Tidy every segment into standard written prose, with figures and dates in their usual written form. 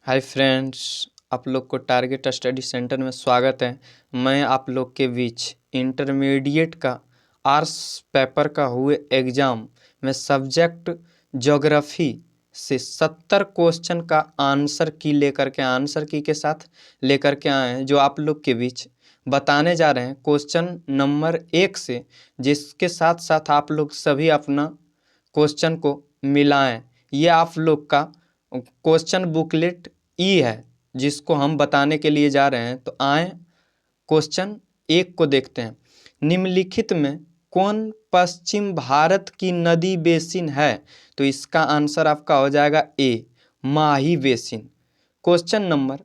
Hi friends, आप लोग को टारगेट स्टडी सेंटर में स्वागत है। मैं आप लोग के बीच इंटरमीडिएट का आर्ट्स पेपर का हुए एग्ज़ाम में सब्जेक्ट ज्योग्राफी से 70 क्वेश्चन का आंसर की के साथ लेकर के आए हैं, जो आप लोग के बीच बताने जा रहे हैं क्वेश्चन नंबर 1 से, जिसके साथ साथ आप लोग सभी अपना क्वेश्चन को मिलाएं। ये आप लोग का क्वेश्चन बुकलेट है, जिसको हम बताने के लिए जा रहे हैं। तो आए क्वेश्चन 1 को देखते हैं। निम्नलिखित में कौन पश्चिम भारत की नदी बेसिन है? तो इसका आंसर आपका हो जाएगा ए, माही बेसिन। क्वेश्चन नंबर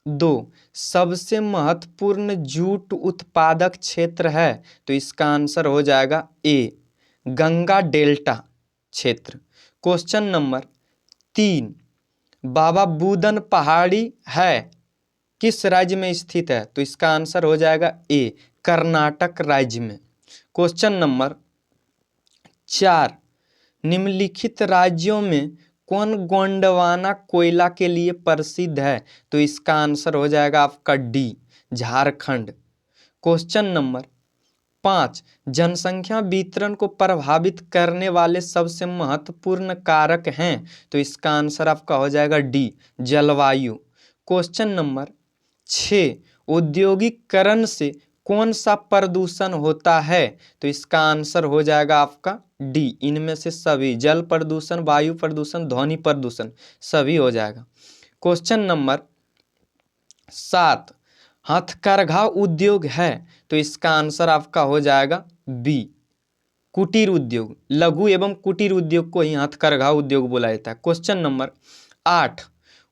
2, सबसे महत्वपूर्ण जूट उत्पादक क्षेत्र है? तो इसका आंसर हो जाएगा ए, गंगा डेल्टा क्षेत्र। क्वेश्चन नंबर 3, बाबा बूदन पहाड़ी है किस राज्य में स्थित है? तो इसका आंसर हो जाएगा ए, कर्नाटक राज्य में। क्वेश्चन नंबर 4, निम्नलिखित राज्यों में कौन गोंडवाना कोयला के लिए प्रसिद्ध है? तो इसका आंसर हो जाएगा आपका डी, झारखंड। क्वेश्चन नंबर 5, जनसंख्या वितरण को प्रभावित करने वाले सबसे महत्वपूर्ण कारक हैं? तो इसका आंसर आपका हो जाएगा डी, जलवायु। क्वेश्चन नंबर 6, औद्योगिकरण से कौन सा प्रदूषण होता है? तो इसका आंसर हो जाएगा आपका डी, इनमें से सभी, जल प्रदूषण, वायु प्रदूषण, ध्वनि प्रदूषण, सभी हो जाएगा। क्वेश्चन नंबर 7, हथकरघा उद्योग है? तो इसका आंसर आपका हो जाएगा बी, कुटीर उद्योग। लघु एवं कुटीर उद्योग को ही हथकरघा उद्योग बोला जाता है। क्वेश्चन नंबर 8,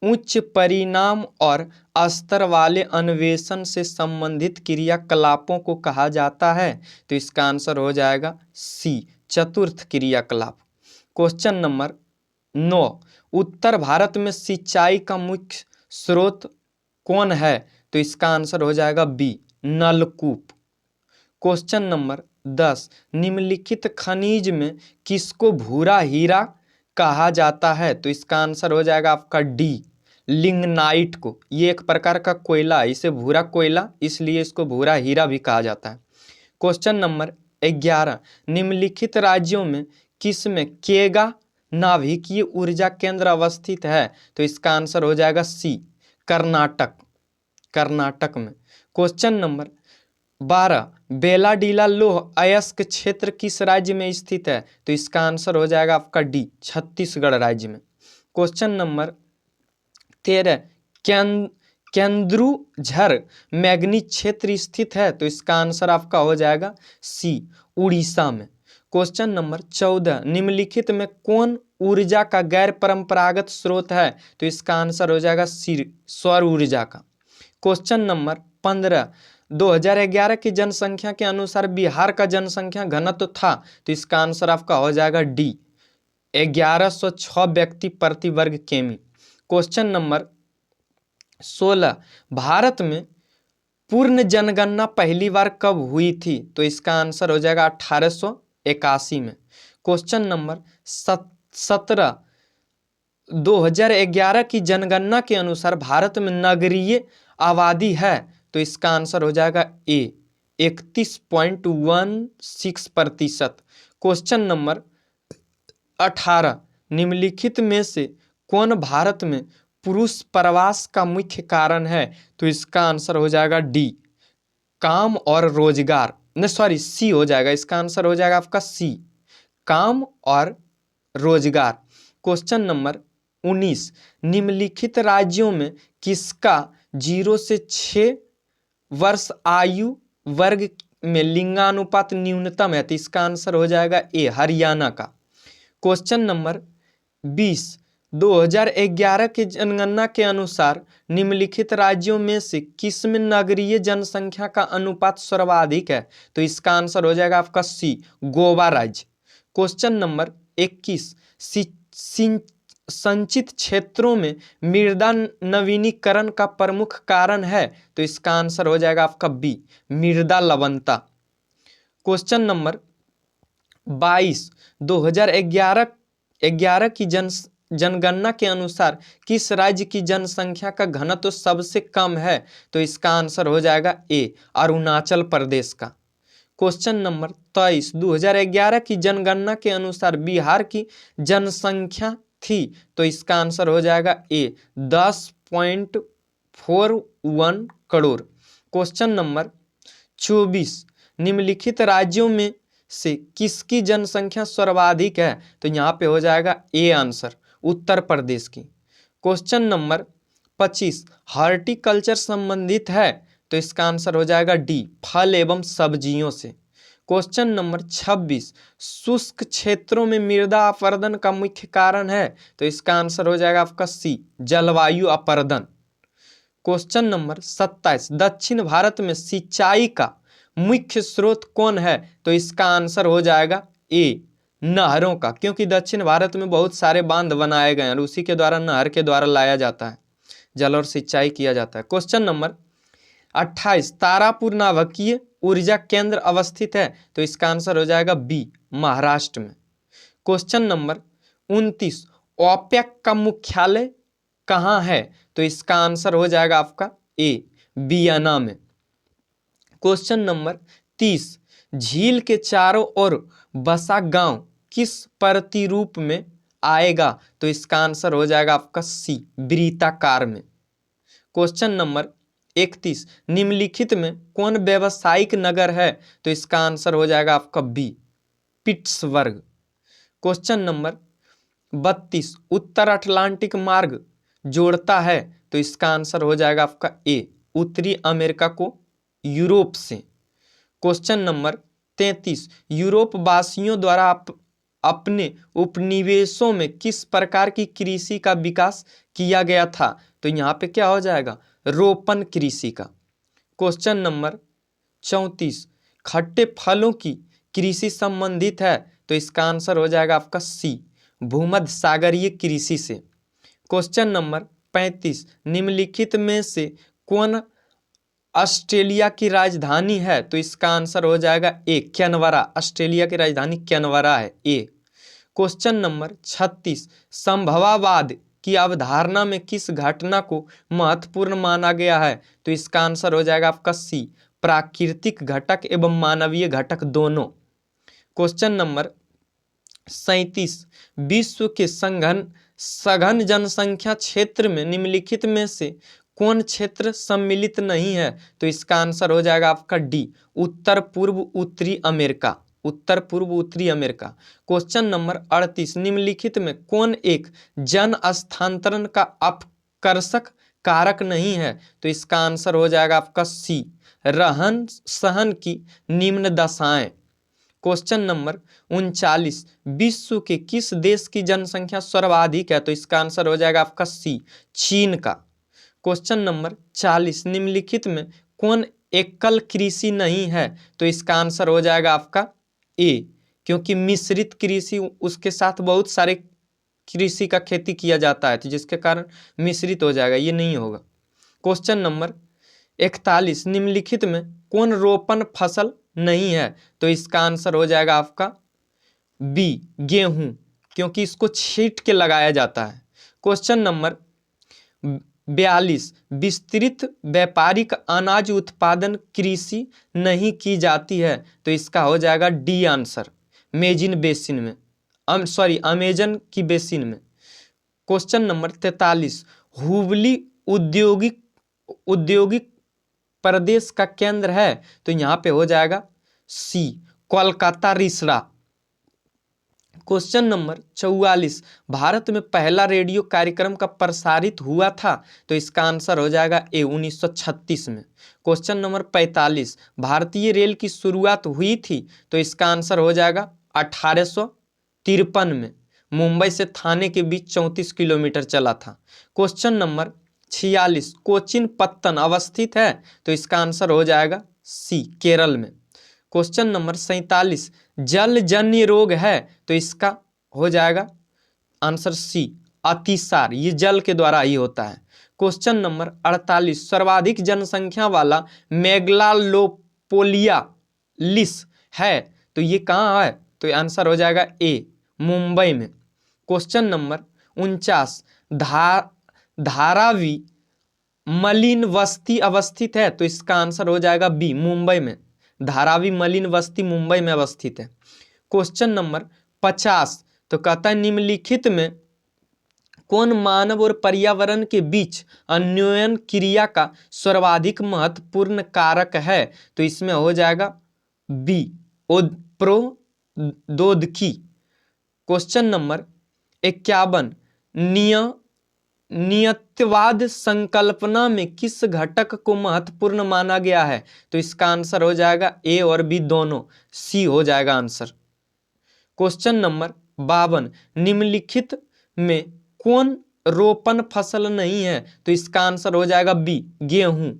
उच्च परिणाम और स्तर वाले अन्वेषण से संबंधित क्रियाकलापों को कहा जाता है? तो इसका आंसर हो जाएगा सी, चतुर्थ क्रियाकलाप। क्वेश्चन नंबर 9, उत्तर भारत में सिंचाई का मुख्य स्रोत कौन है? तो इसका आंसर हो जाएगा बी, नलकूप। क्वेश्चन नंबर 10, निम्नलिखित खनिज में किसको भूरा हीरा कहा जाता है? तो इसका आंसर हो जाएगा आपका डी, लिंगनाइट को। ये एक प्रकार का कोयला है, इसे भूरा कोयला, इसलिए इसको भूरा हीरा भी कहा जाता है। क्वेश्चन नंबर 11, निम्नलिखित राज्यों में किस में केगा नाभिकीय ऊर्जा केंद्र अवस्थित है? तो इसका आंसर हो जाएगा सी, कर्नाटक, कर्नाटक में। क्वेश्चन नंबर 12, बेलाडीला लौह अयस्क क्षेत्र किस राज्य में स्थित है? तो इसका आंसर हो जाएगा आपका डी, छत्तीसगढ़ राज्य में। क्वेश्चन नंबर 13, केंद्रुझर मैग्नीज क्षेत्र स्थित है? तो इसका आंसर आपका हो जाएगा सी, उड़ीसा में। क्वेश्चन नंबर 14, निम्नलिखित में कौन ऊर्जा का गैर परंपरागत स्रोत है? तो इसका आंसर हो जाएगा सी, सौर ऊर्जा का। क्वेश्चन नंबर 15, 2011 की जनसंख्या के अनुसार बिहार का जनसंख्या घनत्व था? तो इसका आंसर आपका हो जाएगा डी, 1106 व्यक्ति प्रति वर्ग किमी। क्वेश्चन नंबर 16, भारत में पूर्ण जनगणना पहली बार कब हुई थी? तो इसका आंसर हो जाएगा 1881 में। क्वेश्चन नंबर 17, 2011 की जनगणना के अनुसार भारत में नगरीय आबादी है? तो इसका आंसर हो जाएगा ए, 31.16%। क्वेश्चन नंबर 18, निम्नलिखित में से कौन भारत में पुरुष प्रवास का मुख्य कारण है? तो इसका आंसर हो जाएगा डी, काम और रोजगार, नहीं सॉरी सी हो जाएगा, इसका आंसर हो जाएगा आपका सी, काम और रोजगार। क्वेश्चन नंबर 19, निम्नलिखित राज्यों में किसका 0 से 6 वर्ष आयु वर्ग में लिंगानुपात न्यूनतम है? तो इसका आंसर हो जाएगा ए, हरियाणा का। क्वेश्चन नंबर 20, 2011 की जनगणना के अनुसार निम्नलिखित राज्यों में से किस में नगरीय जनसंख्या का अनुपात सर्वाधिक है? तो इसका आंसर हो जाएगा आपका सी, गोवा राज्य। क्वेश्चन नंबर 21, संचित क्षेत्रों में मृदा नवीनीकरण का प्रमुख कारण है? तो इसका आंसर हो जाएगा आपका बी, मृदा लवणता। क्वेश्चन नंबर 22, 2011 की जनगणना के अनुसार किस राज्य की जनसंख्या का घनत्व सबसे कम है? तो इसका आंसर हो जाएगा ए, अरुणाचल प्रदेश का। क्वेश्चन नंबर 23, 2011 की जनगणना के अनुसार बिहार की जनसंख्या थी, तो इसका आंसर हो जाएगा ए, 10.41 करोड़। क्वेश्चन नंबर 24, निम्नलिखित राज्यों में से किसकी जनसंख्या सर्वाधिक है? तो यहाँ पे हो जाएगा ए आंसर, उत्तर प्रदेश की। क्वेश्चन नंबर 25, हॉर्टिकल्चर संबंधित है? तो इसका आंसर हो जाएगा डी, फल एवं सब्जियों से। क्वेश्चन नंबर 26, शुष्क क्षेत्रों में मृदा अपरदन का मुख्य कारण है? तो इसका आंसर हो जाएगा आपका सी, जलवायु अपरदन। क्वेश्चन नंबर 27, दक्षिण भारत में सिंचाई का मुख्य स्रोत कौन है? तो इसका आंसर हो जाएगा ए, नहरों का, क्योंकि दक्षिण भारत में बहुत सारे बांध बनाए गए हैं और उसी के द्वारा, नहर के द्वारा लाया जाता है जल और सिंचाई किया जाता है। क्वेश्चन नंबर 28, तारापुर नाभिकीय ऊर्जा केंद्र अवस्थित है? तो इसका आंसर हो जाएगा बी, महाराष्ट्र में। क्वेश्चन नंबर 29, ओपेक का मुख्यालय कहाँ है? तो इसका आंसर हो जाएगा आपका ए, वियना में। क्वेश्चन नंबर 30, झील के चारों ओर बसा गांव किस प्रतिरूप में आएगा? तो इसका आंसर हो जाएगा आपका सी, वृत्ताकार में। क्वेश्चन नंबर 31, निम्नलिखित में कौन व्यावसायिक नगर है? तो इसका आंसर हो जाएगा आपका बी, पिट्सबर्ग। क्वेश्चन नंबर 32, उत्तर अटलांटिक मार्ग जोड़ता है? तो इसका आंसर हो जाएगा आपका ए, उत्तरी अमेरिका को यूरोप से। क्वेश्चन नंबर 33, यूरोप वासियों द्वारा अपने उपनिवेशों में किस प्रकार की कृषि का विकास किया गया था? तो यहाँ पे क्या हो जाएगा, रोपण कृषि का। क्वेश्चन नंबर 34, खट्टे फलों की कृषि संबंधित है? तो इसका आंसर हो जाएगा आपका सी, भूमध्य सागरीय कृषि से। क्वेश्चन नंबर 35, निम्नलिखित में से कौन ऑस्ट्रेलिया की राजधानी है? तो इसका आंसर हो जाएगा ए, कैनवरा। ऑस्ट्रेलिया की राजधानी कैनवरा है, ए। क्वेश्चन नंबर 36, संभवावाद की अवधारणा में किस घटना को महत्वपूर्ण माना गया है? तो इसका आंसर हो जाएगा आपका सी, प्राकृतिक घटक एवं मानवीय घटक दोनों। क्वेश्चन नंबर 37, विश्व के सघन जनसंख्या क्षेत्र में निम्नलिखित में से कौन क्षेत्र सम्मिलित नहीं है? तो इसका आंसर हो जाएगा आपका डी, उत्तर पूर्व उत्तरी अमेरिका, उत्तर पूर्व उत्तरी अमेरिका। क्वेश्चन नंबर 38, निम्नलिखित में कौन एक जन स्थानांतरण का अपकर्षक कारक नहीं है? तो इसका आंसर हो जाएगा आपका सी, रहन सहन की निम्न दशाएं। क्वेश्चन नंबर 39, विश्व के किस देश की जनसंख्या सर्वाधिक है? तो इसका आंसर हो जाएगा आपका सी, चीन का। क्वेश्चन नंबर 40, निम्नलिखित में कौन एकल कृषि नहीं है? तो इसका आंसर हो जाएगा आपका ए, क्योंकि मिश्रित कृषि, उसके साथ बहुत सारे कृषि का खेती किया जाता है, तो जिसके कारण मिश्रित हो जाएगा, ये नहीं होगा। क्वेश्चन नंबर 41, निम्नलिखित में कौन रोपण फसल नहीं है? तो इसका आंसर हो जाएगा आपका बी, गेहूं, क्योंकि इसको छींट के लगाया जाता है। क्वेश्चन नंबर 42, विस्तृत व्यापारिक अनाज उत्पादन कृषि नहीं की जाती है? तो इसका हो जाएगा डी आंसर, मेजिन बेसिन में, अमेजन की बेसिन में। क्वेश्चन नंबर 43, हुबली औद्योगिक प्रदेश का केंद्र है? तो यहाँ पे हो जाएगा सी, कोलकाता रिसड़ा। क्वेश्चन नंबर 44, भारत में पहला रेडियो कार्यक्रम का प्रसारित हुआ था? तो इसका आंसर हो जाएगा ए, 1936 में। क्वेश्चन नंबर 45, भारतीय रेल की शुरुआत हुई थी? तो इसका आंसर हो जाएगा 1853 में, मुंबई से थाने के बीच 34 किलोमीटर चला था। क्वेश्चन नंबर 46, कोचिन पत्तन अवस्थित है? तो इसका आंसर हो जाएगा सी, केरल में। क्वेश्चन नंबर 47, जलजन्य रोग है? तो इसका हो जाएगा आंसर सी, अतिसार, ये जल के द्वारा ही होता है। क्वेश्चन नंबर 48, सर्वाधिक जनसंख्या वाला मेगालोपोलिस है? तो ये कहाँ है? तो आंसर हो जाएगा ए, मुंबई में। क्वेश्चन नंबर 49 धारावी मलिन बस्ती अवस्थित है? तो इसका आंसर हो जाएगा बी, मुंबई में। धारावी मलिन बस्ती मुंबई में अवस्थित है। क्वेश्चन नंबर 50, तो कहता है निम्नलिखित में कौन मानव और पर्यावरण के बीच अन्योन्य क्रिया का सर्वाधिक महत्वपूर्ण कारक है? तो इसमें हो जाएगा बी, प्रोद्योगिकी। क्वेश्चन नंबर 51, नियतिवाद संकल्पना में किस घटक को महत्वपूर्ण माना गया है? तो इसका आंसर हो जाएगा ए और बी दोनों, सी हो जाएगा आंसर। क्वेश्चन नंबर 52, निम्नलिखित में कौन रोपण फसल नहीं है? तो इसका आंसर हो जाएगा बी, गेहूं।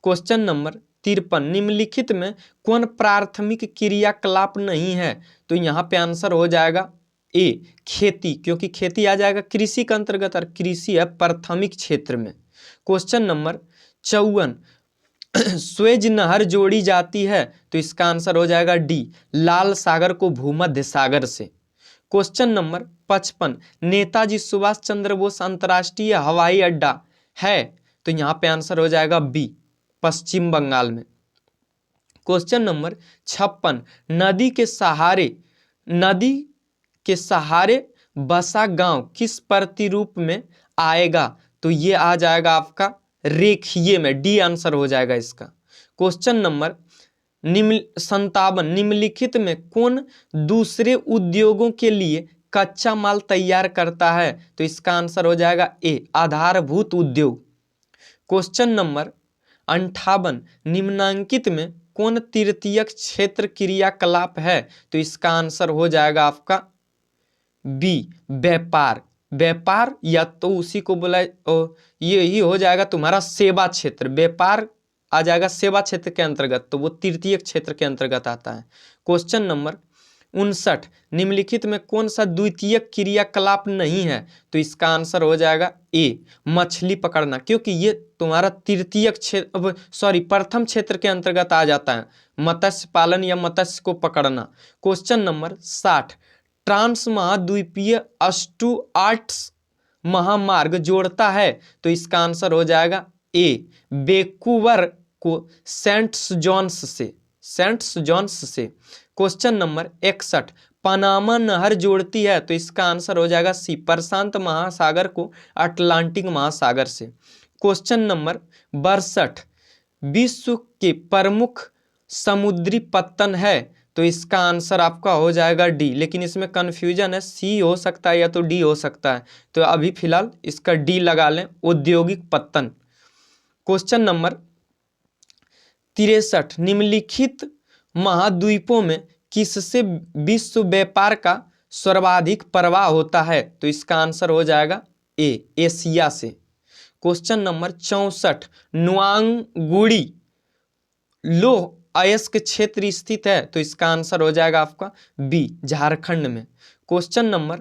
क्वेश्चन नंबर 53, निम्नलिखित में कौन प्राथमिक क्रियाकलाप नहीं है? तो यहाँ पे आंसर हो जाएगा ए, खेती, क्योंकि खेती आ जाएगा कृषि के अंतर्गत और कृषि है प्राथमिक क्षेत्र में। क्वेश्चन नंबर 54, स्वेज नहर जोड़ी जाती है? तो इसका आंसर हो जाएगा डी, लाल सागर को भूमध्य सागर से। क्वेश्चन नंबर 55, नेताजी सुभाष चंद्र बोस अंतर्राष्ट्रीय हवाई अड्डा है? तो यहाँ पे आंसर हो जाएगा बी, पश्चिम बंगाल में। क्वेश्चन नंबर 56, नदी के सहारे बसा गांव किस प्रतिरूप में आएगा? तो ये आ जाएगा आपका रेखीय में, डी आंसर हो जाएगा इसका। क्वेश्चन नंबर 57, निम्नलिखित में कौन दूसरे उद्योगों के लिए कच्चा माल तैयार करता है? तो इसका आंसर हो जाएगा ए, आधारभूत उद्योग। क्वेश्चन नंबर 58, निम्नांकित में कौन तृतीयक क्षेत्र क्रियाकलाप है? तो इसका आंसर हो जाएगा आपका बी, व्यापार। व्यापार या तो उसी को बोला ये ही हो जाएगा तुम्हारा सेवा क्षेत्र, व्यापार आ जाएगा सेवा क्षेत्र के अंतर्गत, तो वो तृतीयक क्षेत्र के अंतर्गत आता है। क्वेश्चन नंबर 59, निम्नलिखित में कौन सा द्वितीयक क्रियाकलाप नहीं है? तो इसका आंसर हो जाएगा ए, मछली पकड़ना, क्योंकि ये तुम्हारा तृतीयक क्षेत्र प्रथम क्षेत्र के अंतर्गत आ जाता है, मत्स्य पालन या मत्स्य को पकड़ना। क्वेश्चन नंबर 60, ट्रांस महाद्वीपीय स्टुअर्ट्स महामार्ग जोड़ता है? तो इसका आंसर हो जाएगा ए, वैंकूवर को सेंट जॉन्स से। क्वेश्चन नंबर 61, पनामा नहर जोड़ती है? तो इसका आंसर हो जाएगा सी, प्रशांत महासागर को अटलांटिक महासागर से। क्वेश्चन नंबर 62, विश्व के प्रमुख समुद्री पत्तन है? तो इसका आंसर आपका हो जाएगा डी, लेकिन इसमें कंफ्यूजन है, सी हो सकता है या तो डी हो सकता है, तो अभी फिलहाल इसका डी लगा लें, औद्योगिक पत्तन। क्वेश्चन नंबर 63, निम्नलिखित महाद्वीपों में किससे विश्व व्यापार का सर्वाधिक प्रवाह होता है? तो इसका आंसर हो जाएगा ए, एशिया से। क्वेश्चन नंबर 64, नुआंगुड़ी लौह अयस्क क्षेत्र स्थित है? तो इसका आंसर हो जाएगा आपका बी, झारखंड में। क्वेश्चन नंबर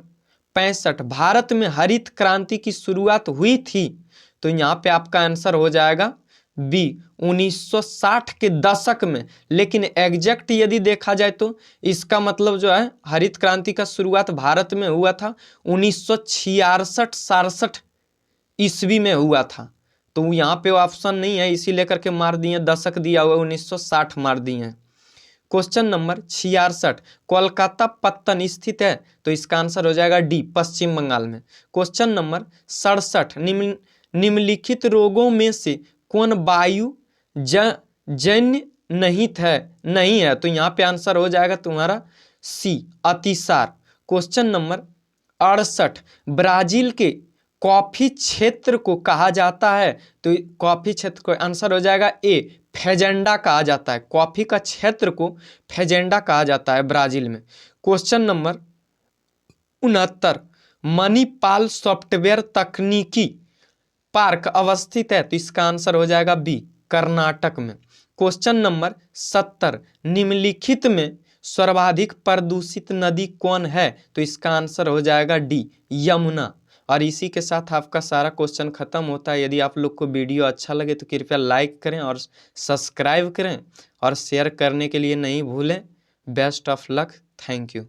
65, भारत में हरित क्रांति की शुरुआत हुई थी? तो यहाँ पे आपका आंसर हो जाएगा बी, 1960 के दशक में, लेकिन एग्जैक्ट यदि देखा जाए तो इसका मतलब जो है हरित क्रांति का शुरुआत भारत में हुआ था 1966-67 ईस्वी में हुआ था, तो यहाँ पे ऑप्शन नहीं है, इसी लेकर के मार दिए, दशक दिया हुआ 1960 मार दिए हैं। क्वेश्चन नंबर 66, कोलकाता पत्तन स्थित है? तो इसका आंसर हो जाएगा डी, पश्चिम बंगाल में। क्वेश्चन नंबर 67, निम्नलिखित रोगों में से कौन वायु जन्य नहीं है? तो यहाँ पे आंसर हो जाएगा तुम्हारा सी, अतिसार। क्वेश्चन नंबर 68, ब्राजील के कॉफी क्षेत्र को कहा जाता है? तो कॉफी क्षेत्र को आंसर हो जाएगा ए, फेजेंडा कहा जाता है, कॉफी का क्षेत्र को फेजेंडा कहा जाता है ब्राजील में। क्वेश्चन नंबर 69, मणिपाल सॉफ्टवेयर तकनीकी पार्क अवस्थित है? तो इसका आंसर हो जाएगा बी, कर्नाटक में। क्वेश्चन नंबर 70, निम्नलिखित में सर्वाधिक प्रदूषित नदी कौन है? तो इसका आंसर हो जाएगा डी, यमुना। और इसी के साथ आपका सारा क्वेश्चन खत्म होता है। यदि आप लोग को वीडियो अच्छा लगे तो कृपया लाइक करें और सब्सक्राइब करें और शेयर करने के लिए नहीं भूलें। Best of luck, thank you.